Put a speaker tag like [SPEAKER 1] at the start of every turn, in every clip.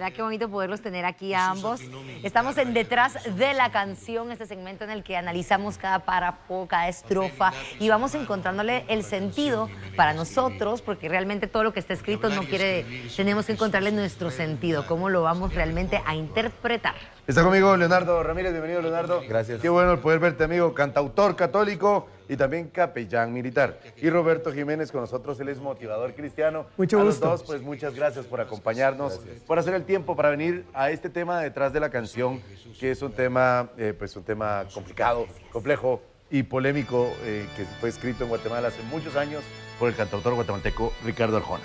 [SPEAKER 1] verdad qué bonito poderlos tener aquí a ambos. Estamos en Detrás de la Canción, este segmento en el que analizamos cada párrafo, cada estrofa y vamos encontrándole el sentido para nosotros, porque realmente todo lo que está escrito tenemos que encontrarle nuestro sentido, cómo lo vamos realmente a interpretar.
[SPEAKER 2] Está conmigo Leonardo Ramírez, bienvenido Leonardo.
[SPEAKER 3] Gracias.
[SPEAKER 2] Qué bueno poder verte, amigo, cantautor católico y también capellán militar. Y Roberto Jiménez con nosotros, él es motivador cristiano.
[SPEAKER 4] Mucho gusto.
[SPEAKER 2] A los dos, pues muchas gracias por acompañarnos, por hacer el tiempo para venir a este tema Detrás de la Canción, que es un tema, un tema complicado, complejo y polémico, que fue escrito en Guatemala hace muchos años por el cantautor guatemalteco Ricardo Arjona.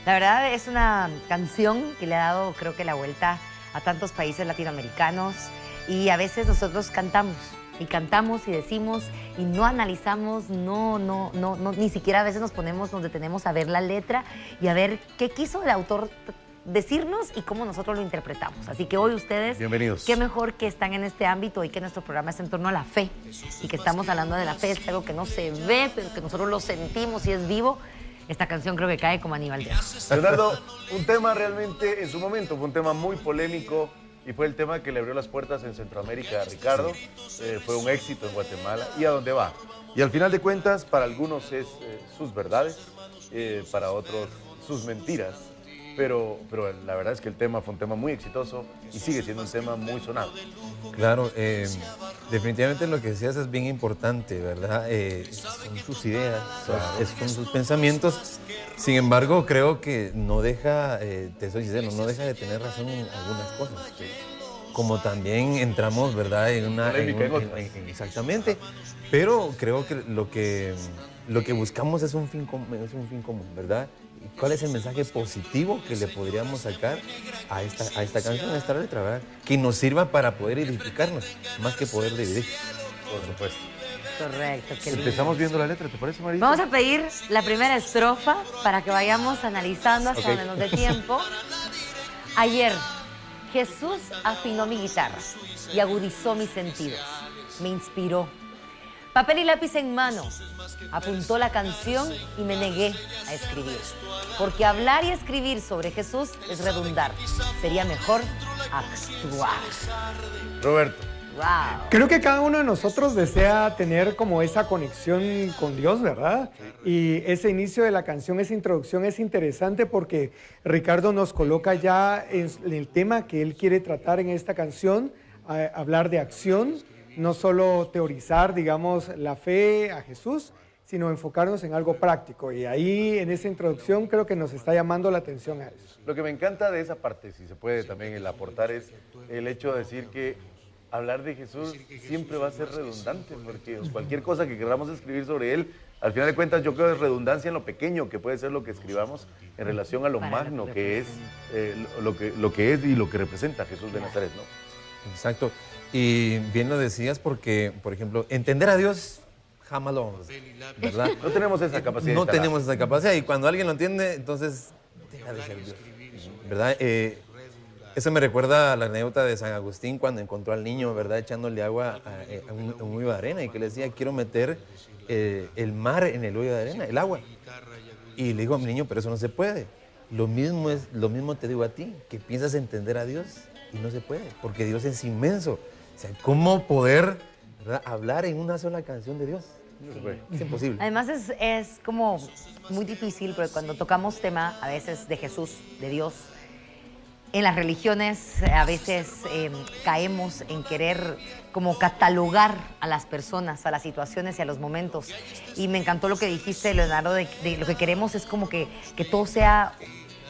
[SPEAKER 1] La verdad es una canción que le ha dado, creo que, la vuelta a tantos países latinoamericanos y a veces nosotros cantamos y decimos y no analizamos, ni siquiera a veces nos detenemos a ver la letra y a ver qué quiso el autor decirnos y cómo nosotros lo interpretamos. Así que hoy ustedes,
[SPEAKER 2] bienvenidos.
[SPEAKER 1] Qué mejor que están en este ámbito y que nuestro programa es en torno a la fe y que estamos hablando de la fe, es algo que no se ve, pero que nosotros lo sentimos y es vivo. Esta canción creo que cae como anillo al dedo.
[SPEAKER 2] Leonardo, un tema realmente en su momento fue un tema muy polémico y fue el tema que le abrió las puertas en Centroamérica a Ricardo. Fue un éxito en Guatemala y a dónde va. Y al final de cuentas, para algunos es sus verdades, para otros sus mentiras. Pero la verdad es que el tema fue un tema muy exitoso y sigue siendo un tema muy sonado.
[SPEAKER 3] Claro, definitivamente lo que decías es bien importante, ¿verdad? Son sus ideas, son sus pensamientos. Sin embargo, creo que no deja, te soy sincero, no deja de tener razón en algunas cosas. Como también entramos, ¿verdad? En una... exactamente. Pero creo que lo que buscamos es un fin común, ¿verdad? ¿Cuál es el mensaje positivo que le podríamos sacar a esta canción, a esta letra, ¿verdad? Que nos sirva para poder edificarnos, más que poder dividir.
[SPEAKER 2] Por supuesto.
[SPEAKER 1] Correcto, qué lindo.
[SPEAKER 2] Empezamos viendo la letra, ¿te parece, Marita?
[SPEAKER 1] Vamos a pedir la primera estrofa para que vayamos analizando hasta donde nos dé tiempo. Ayer, Jesús afinó mi guitarra y agudizó mis sentidos. Me inspiró. Papel y lápiz en mano, apuntó la canción y me negué a escribir. Porque hablar y escribir sobre Jesús es redundar. Sería mejor actuar.
[SPEAKER 2] Roberto.
[SPEAKER 1] Wow.
[SPEAKER 4] Creo que cada uno de nosotros desea tener como esa conexión con Dios, ¿verdad? Y ese inicio de la canción, esa introducción es interesante porque Ricardo nos coloca ya en el tema que él quiere tratar en esta canción, hablar de acción, no solo teorizar, digamos, la fe a Jesús, sino enfocarnos en algo práctico. Y ahí, en esa introducción, creo que nos está llamando la atención a eso.
[SPEAKER 2] Lo que me encanta de esa parte, si se puede también el aportar, es el hecho de decir que hablar de Jesús siempre va a ser redundante, porque cualquier cosa que queramos escribir sobre Él, al final de cuentas yo creo que es redundancia en lo pequeño, que puede ser lo que escribamos en relación a lo magno que es, lo que es y lo que representa Jesús de Nazaret, ¿no?
[SPEAKER 3] Exacto. Y bien lo decías porque, por ejemplo, entender a Dios jamás lo vamos a hacer, ¿verdad?
[SPEAKER 2] No tenemos esa capacidad.
[SPEAKER 3] No tenemos esa capacidad y cuando alguien lo entiende, entonces deja de ser Dios, ¿verdad? Eso me recuerda a la anécdota de San Agustín cuando encontró al niño, ¿verdad? Echándole agua a un hoyo de arena y que le decía, quiero meter el mar en el hoyo de arena, el agua. Y le dijo a mi niño, pero eso no se puede. Lo mismo te digo a ti, que piensas entender a Dios y no se puede, porque Dios es inmenso. O sea, ¿cómo poder, ¿verdad?, hablar en una sola canción de Dios? Es imposible.
[SPEAKER 1] Además es como muy difícil, porque cuando tocamos tema a veces de Jesús, de Dios, en las religiones a veces caemos en querer como catalogar a las personas, a las situaciones y a los momentos. Y me encantó lo que dijiste, Leonardo, de lo que queremos es como que todo sea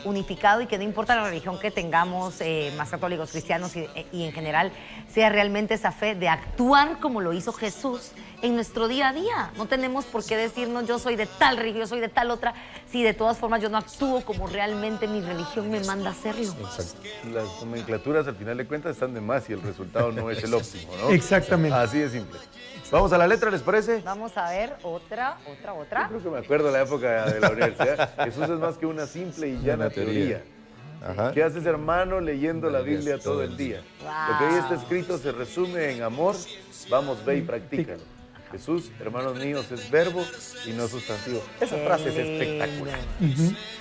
[SPEAKER 1] unificado y que no importa la religión que tengamos, más católicos, cristianos y en general, sea realmente esa fe de actuar como lo hizo Jesús en nuestro día a día. No tenemos por qué decirnos yo soy de tal religión, yo soy de tal otra, si de todas formas yo no actúo como realmente mi religión me manda a hacerlo.
[SPEAKER 2] Exacto. Las nomenclaturas al final de cuentas están de más y el resultado no es el óptimo, ¿no?
[SPEAKER 4] Exactamente.
[SPEAKER 2] Así de simple. Vamos a la letra, ¿les parece?
[SPEAKER 1] Vamos a ver otra.
[SPEAKER 2] Yo creo que me acuerdo de la época de la universidad. Jesús es más que una simple y llana teoría.
[SPEAKER 3] Ajá.
[SPEAKER 2] ¿Qué haces, hermano, leyendo la Biblia todo el día?
[SPEAKER 1] Wow.
[SPEAKER 2] Lo que ahí está escrito se resume en amor. Vamos, ve y practícalo. Jesús, hermanos míos, es verbo y no sustantivo. Esa frase es espectacular.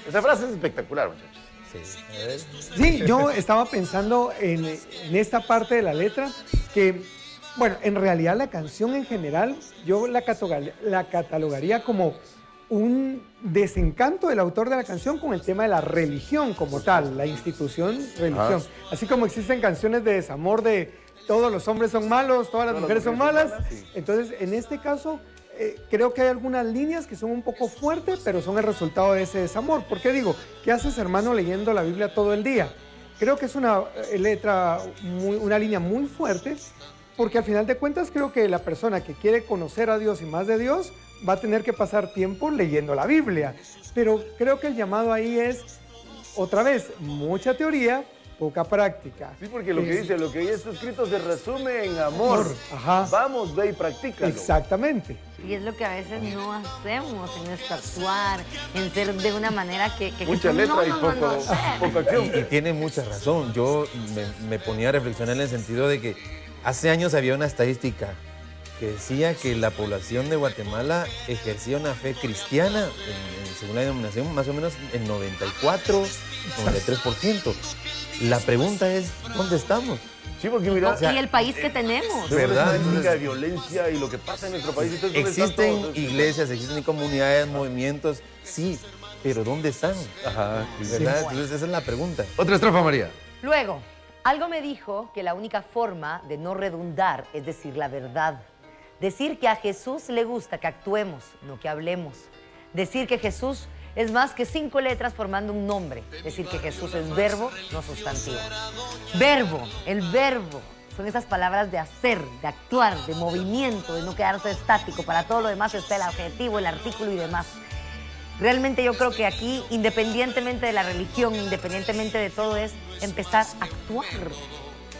[SPEAKER 2] Esa frase es espectacular, muchachos.
[SPEAKER 3] Sí, a ver.
[SPEAKER 4] Sí, yo estaba pensando en esta parte de la letra que, bueno, en realidad la canción en general yo la catalogaría como un desencanto del autor de la canción con el tema de la religión como tal, la institución religión. Así como existen canciones de desamor de todos los hombres son malos, todas las mujeres son malas.
[SPEAKER 2] Sí.
[SPEAKER 4] Entonces, en este caso, creo que hay algunas líneas que son un poco fuertes, pero son el resultado de ese desamor. ¿Por qué digo? ¿Qué haces, hermano, leyendo la Biblia todo el día? Creo que es una letra, una línea muy fuerte, porque al final de cuentas creo que la persona que quiere conocer a Dios y más de Dios va a tener que pasar tiempo leyendo la Biblia. Pero creo que el llamado ahí es, otra vez, mucha teoría, poca práctica.
[SPEAKER 2] Sí, porque lo que dice, lo que ahí está escrito se resume en amor.
[SPEAKER 4] Ajá.
[SPEAKER 2] Vamos, ve y practícalo.
[SPEAKER 4] Exactamente.
[SPEAKER 1] Y es lo que a veces no hacemos en nuestro actuar, en ser de una manera que
[SPEAKER 2] Mucha
[SPEAKER 1] Jesús
[SPEAKER 2] letra y
[SPEAKER 1] no
[SPEAKER 2] poca acción.
[SPEAKER 3] Y tiene mucha razón. Yo me ponía a reflexionar en el sentido de que hace años había una estadística que decía que la población de Guatemala ejercía una fe cristiana, según la denominación, más o menos el 94, 93%. La pregunta es, ¿dónde estamos?
[SPEAKER 2] Sí, porque mira,
[SPEAKER 1] y el país que tenemos.
[SPEAKER 3] ¿Verdad?
[SPEAKER 2] estadística de violencia y lo que pasa en nuestro país. Entonces, ¿dónde están
[SPEAKER 3] Existen
[SPEAKER 2] todos?
[SPEAKER 3] iglesias, existen comunidades, movimientos, sí, pero ¿dónde están?
[SPEAKER 2] Ajá.
[SPEAKER 3] ¿Verdad? Entonces esa es la pregunta.
[SPEAKER 2] Otra estrofa, María.
[SPEAKER 1] Luego, algo me dijo que la única forma de no redundar es decir la verdad. Decir que a Jesús le gusta que actuemos, no que hablemos. Decir que Jesús es más que 5 letras formando un nombre. Decir que Jesús es verbo, no sustantivo. Verbo, el verbo, son esas palabras de hacer, de actuar, de movimiento, de no quedarse estático. Para todo lo demás está el adjetivo, el artículo y demás. Realmente yo creo que aquí, independientemente de la religión, independientemente de todo, es empezar a actuar.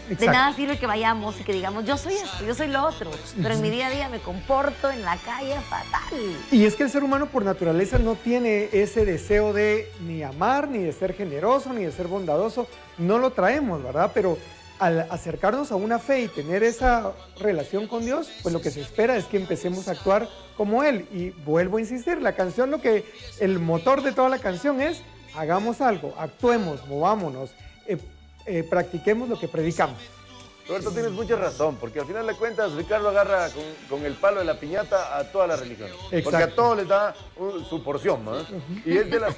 [SPEAKER 1] De
[SPEAKER 4] Exacto.
[SPEAKER 1] nada sirve que vayamos y que digamos, yo soy esto, yo soy lo otro, pero en mi día a día me comporto en la calle fatal.
[SPEAKER 4] Y es que el ser humano por naturaleza no tiene ese deseo de ni amar, ni de ser generoso, ni de ser bondadoso. No lo traemos, ¿verdad? Pero al acercarnos a una fe y tener esa relación con Dios, pues lo que se espera es que empecemos a actuar como Él. Y vuelvo a insistir, la canción, el motor de toda la canción es, hagamos algo, actuemos, movámonos, practiquemos lo que predicamos.
[SPEAKER 2] Roberto, tienes mucha razón, porque al final de cuentas Ricardo agarra con el palo de la piñata a toda la religión.
[SPEAKER 4] Exacto.
[SPEAKER 2] Porque a todos les da su porción, ¿no? Y es de las,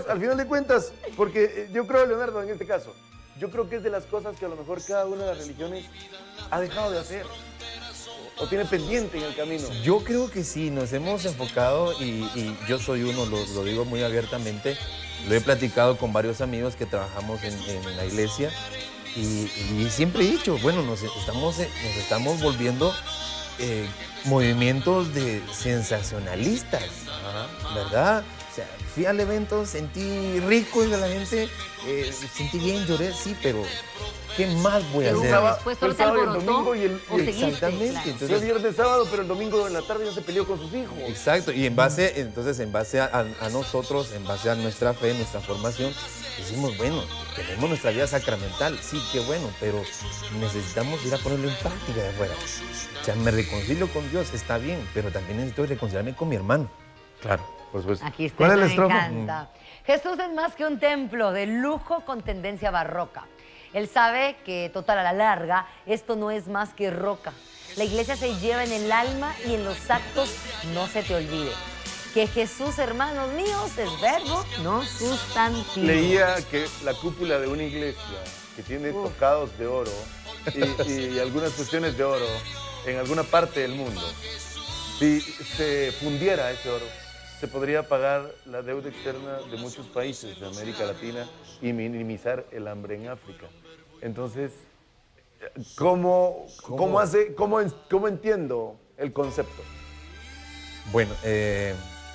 [SPEAKER 2] al final de cuentas, porque yo creo, Leonardo, en este caso, yo creo que es de las cosas que a lo mejor cada una de las religiones ha dejado de hacer o tiene pendiente en el camino.
[SPEAKER 3] Yo creo que sí, nos hemos enfocado y yo soy uno, lo digo muy abiertamente, lo he platicado con varios amigos que trabajamos en la iglesia y siempre he dicho, bueno, nos estamos volviendo movimientos de sensacionalistas, ¿verdad? O sea, fui al evento, sentí rico y la gente, sentí bien, lloré, sí, pero ¿qué más voy a
[SPEAKER 1] Pero
[SPEAKER 3] hacer?
[SPEAKER 1] después
[SPEAKER 2] Fue
[SPEAKER 1] solo
[SPEAKER 2] el
[SPEAKER 1] te
[SPEAKER 2] sábado y el
[SPEAKER 1] alborotó
[SPEAKER 2] domingo y el-
[SPEAKER 1] o seguiste.
[SPEAKER 3] Exactamente,
[SPEAKER 1] Claro.
[SPEAKER 3] entonces-
[SPEAKER 2] Fue viernes, sábado, pero el domingo en la tarde ya se peleó con sus hijos.
[SPEAKER 3] Exacto, y en base a nosotros, en base a nuestra fe, nuestra formación, decimos, bueno, tenemos nuestra vida sacramental, sí, qué bueno, pero necesitamos ir a ponerlo en práctica de afuera. O sea, me reconcilio con Dios, está bien, pero también necesito reconciliarme con mi hermano.
[SPEAKER 2] Claro, por supuesto.
[SPEAKER 1] Aquí está,
[SPEAKER 2] ¿Cuál es la
[SPEAKER 1] me
[SPEAKER 2] estrofa?
[SPEAKER 1] encanta. Jesús es más que un templo de lujo con tendencia barroca. Él sabe que, total, a la larga, esto no es más que roca. La iglesia se lleva en el alma y en los actos no se te olvide. Que Jesús, hermanos míos, es verbo, no sustantivo.
[SPEAKER 2] Leía que la cúpula de una iglesia que tiene tocados de oro y algunas cuestiones de oro en alguna parte del mundo, si se fundiera ese oro, se podría pagar la deuda externa de muchos países de América Latina y minimizar el hambre en África. Entonces, ¿cómo entiendo el concepto?
[SPEAKER 3] Bueno,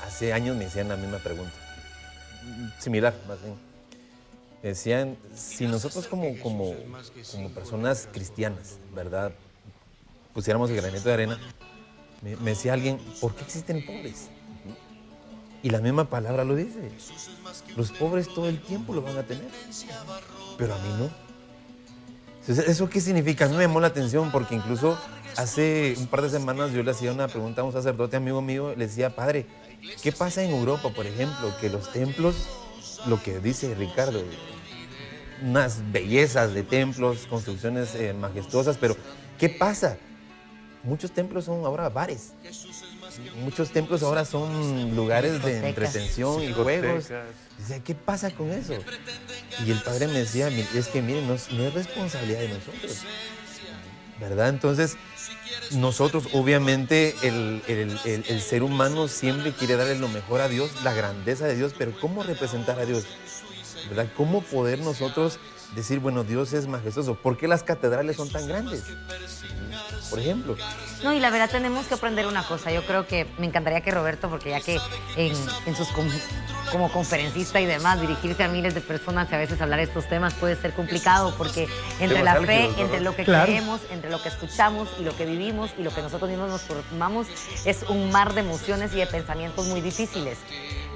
[SPEAKER 3] hace años me hacían la misma pregunta, similar más bien. Me decían, si nosotros como personas cristianas, ¿verdad? Pusiéramos el granito de arena, me decía alguien, ¿por qué existen pobres? Y la misma palabra lo dice. Los pobres todo el tiempo lo van a tener, pero a mí no. Entonces, ¿eso qué significa? A mí me llamó la atención porque incluso hace un par de semanas yo le hacía una pregunta a un sacerdote amigo mío, le decía, padre, ¿qué pasa en Europa, por ejemplo? Que los templos lo que dice Ricardo, unas bellezas de templos, construcciones majestuosas, pero ¿qué pasa? Muchos templos son ahora bares. Muchos templos ahora son lugares de entretención y juegos. O sea, ¿qué pasa con eso? Y el padre me decía, es que miren, no es responsabilidad de nosotros, ¿verdad? Entonces, nosotros, obviamente, el ser humano siempre quiere darle lo mejor a Dios, la grandeza de Dios, pero ¿cómo representar a Dios? ¿Verdad? ¿Cómo poder nosotros decir, bueno, Dios es majestuoso? ¿Por qué las catedrales son tan grandes? Por ejemplo.
[SPEAKER 1] No, y la verdad tenemos que aprender una cosa. Yo creo que me encantaría que Roberto, porque ya que como conferencista y demás, dirigirse a miles de personas y a veces hablar de estos temas puede ser complicado, porque entre la fe, entre lo que creemos, entre lo que escuchamos y lo que vivimos y lo que nosotros mismos nos formamos, es un mar de emociones y de pensamientos muy difíciles.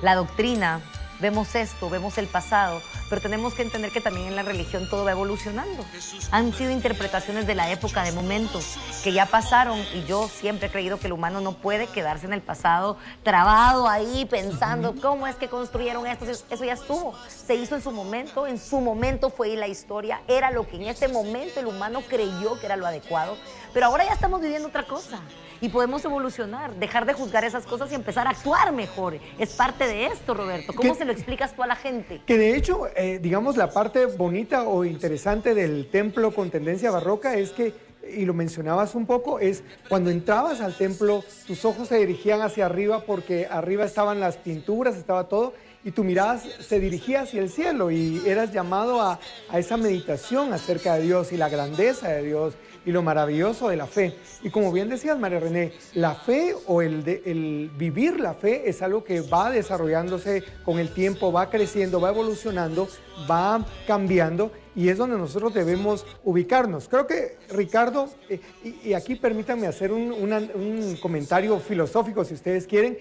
[SPEAKER 1] La doctrina, vemos esto, vemos el pasado, pero tenemos que entender que también en la religión todo va evolucionando. Han sido interpretaciones de la época, de momentos que ya pasaron, y yo siempre he creído que el humano no puede quedarse en el pasado trabado ahí pensando cómo es que construyeron esto. Eso ya estuvo, se hizo en su momento fue la historia, era lo que en ese momento el humano creyó que era lo adecuado, pero ahora ya estamos viviendo otra cosa. Y podemos evolucionar, dejar de juzgar esas cosas y empezar a actuar mejor. Es parte de esto, Roberto. ¿Cómo se lo explicas tú a la gente?
[SPEAKER 4] Que de hecho, digamos, la parte bonita o interesante del templo con tendencia barroca es que, y lo mencionabas un poco, es cuando entrabas al templo, tus ojos se dirigían hacia arriba porque arriba estaban las pinturas, estaba todo, y tu mirada se dirigía hacia el cielo y eras llamado a esa meditación acerca de Dios y la grandeza de Dios y lo maravilloso de la fe. Y como bien decías, María René, la fe o el vivir la fe es algo que va desarrollándose con el tiempo, va creciendo, va evolucionando, va cambiando, y es donde nosotros debemos ubicarnos. Creo que, Ricardo, y aquí permítanme hacer un comentario filosófico, si ustedes quieren.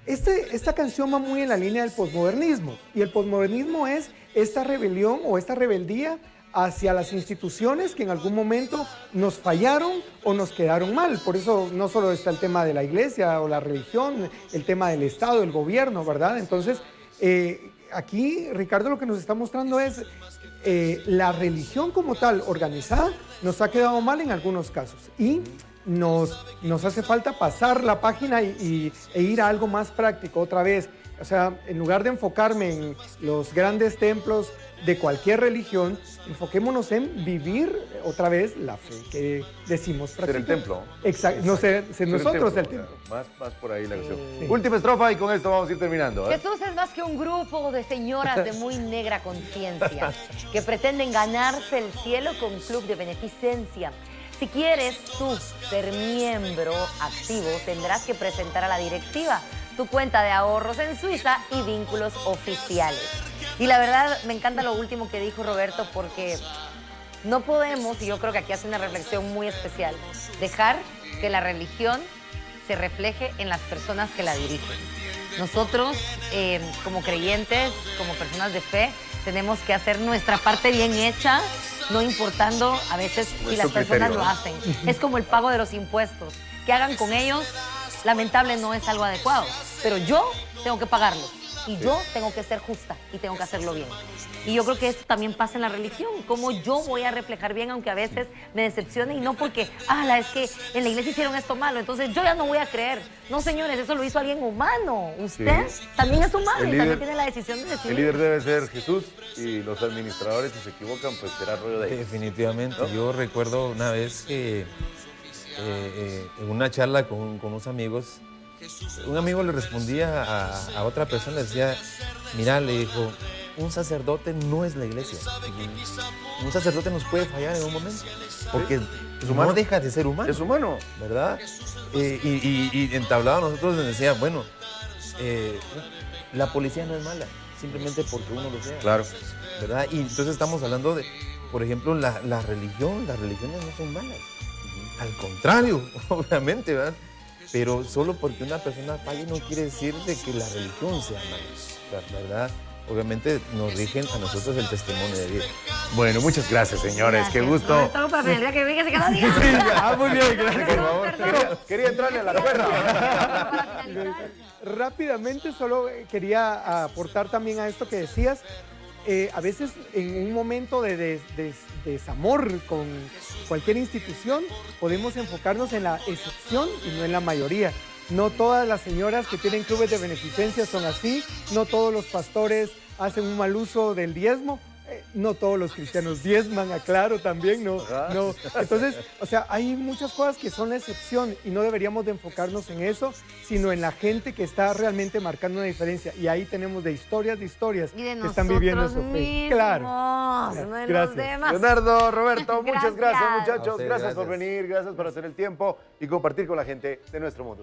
[SPEAKER 4] Esta canción va muy en la línea del posmodernismo, y el posmodernismo es esta rebelión o esta rebeldía hacia las instituciones que en algún momento nos fallaron o nos quedaron mal. Por eso no solo está el tema de la iglesia o la religión, el tema del Estado, el gobierno, ¿verdad? Entonces, aquí Ricardo lo que nos está mostrando es la religión como tal, organizada, nos ha quedado mal en algunos casos, y nos hace falta pasar la página e ir a algo más práctico otra vez. O sea, en lugar de enfocarme en los grandes templos de cualquier religión, enfoquémonos en vivir otra vez la fe que decimos practicar.
[SPEAKER 2] Ser el templo.
[SPEAKER 4] Exacto, no ser nosotros el templo.
[SPEAKER 2] Más por ahí la cuestión. Sí. Última estrofa y con esto vamos a ir terminando.
[SPEAKER 1] Jesús es más que un grupo de señoras de muy negra conciencia que pretenden ganarse el cielo con club de beneficencia. Si quieres tú ser miembro activo, tendrás que presentar a la directiva tu cuenta de ahorros en Suiza y vínculos oficiales. Y la verdad, me encanta lo último que dijo Roberto, porque no podemos, y yo creo que aquí hace una reflexión muy especial, dejar que la religión se refleje en las personas que la dirigen. Nosotros, como creyentes, como personas de fe, tenemos que hacer nuestra parte bien hecha, no importando a veces si las personas lo hacen. Es como el pago de los impuestos. Que hagan con ellos, lamentable, no es algo adecuado, pero yo tengo que pagarlo. Y yo tengo que ser justa y tengo que hacerlo bien. Y yo creo que esto también pasa en la religión. Cómo yo voy a reflejar bien, aunque a veces me decepcione, y no porque, es que en la iglesia hicieron esto malo, entonces yo ya no voy a creer. No, señores, eso lo hizo alguien humano. Usted también es humano y también tiene la decisión de decidir.
[SPEAKER 2] El líder debe ser Jesús, y los administradores, si se equivocan, pues será rollo de ellos.
[SPEAKER 3] Definitivamente. ¿No? Yo recuerdo una vez que en una charla con unos amigos, un amigo le respondía a otra persona, le decía, mira, le dijo, un sacerdote no es la iglesia. Un sacerdote nos puede fallar en un momento, porque no deja de ser humano.
[SPEAKER 2] Es humano.
[SPEAKER 3] ¿Verdad? Y entablado nosotros les decía, bueno, la policía no es mala, simplemente porque uno lo sea.
[SPEAKER 2] Claro.
[SPEAKER 3] ¿Verdad? Y entonces estamos hablando de, por ejemplo, las religiones no son malas. Al contrario, obviamente, ¿verdad? Pero solo porque una persona falle no quiere decir de que la religión sea mala, ¿verdad? obviamente nos rigen a nosotros el testimonio de vida.
[SPEAKER 2] Bueno, muchas gracias, señores. Qué
[SPEAKER 1] Gracias.
[SPEAKER 2] gusto.
[SPEAKER 1] Todo para el día que venga se cada día.
[SPEAKER 4] Sí, muy bien, gracias.
[SPEAKER 2] Por favor. Quería entrarle a la cuerda.
[SPEAKER 4] Rápidamente, solo quería aportar también a esto que decías. A veces en un momento de desamor con cualquier institución podemos enfocarnos en la excepción y no en la mayoría. No todas las señoras que tienen clubes de beneficencia son así, no todos los pastores hacen un mal uso del diezmo. No todos los cristianos diezman, aclaro también, no. Entonces, o sea, hay muchas cosas que son la excepción y no deberíamos de enfocarnos en eso, sino en la gente que está realmente marcando una diferencia. Y ahí tenemos de historias
[SPEAKER 1] Y de
[SPEAKER 4] que están viviendo su fe.
[SPEAKER 1] mismos,
[SPEAKER 4] Claro.
[SPEAKER 1] no de los
[SPEAKER 4] Gracias.
[SPEAKER 1] demás.
[SPEAKER 2] Leonardo, Roberto, muchas gracias,
[SPEAKER 1] Gracias.
[SPEAKER 2] muchachos.
[SPEAKER 3] A ustedes,
[SPEAKER 2] Gracias por
[SPEAKER 3] gracias.
[SPEAKER 2] venir, gracias por hacer el tiempo y compartir con la gente de nuestro mundo.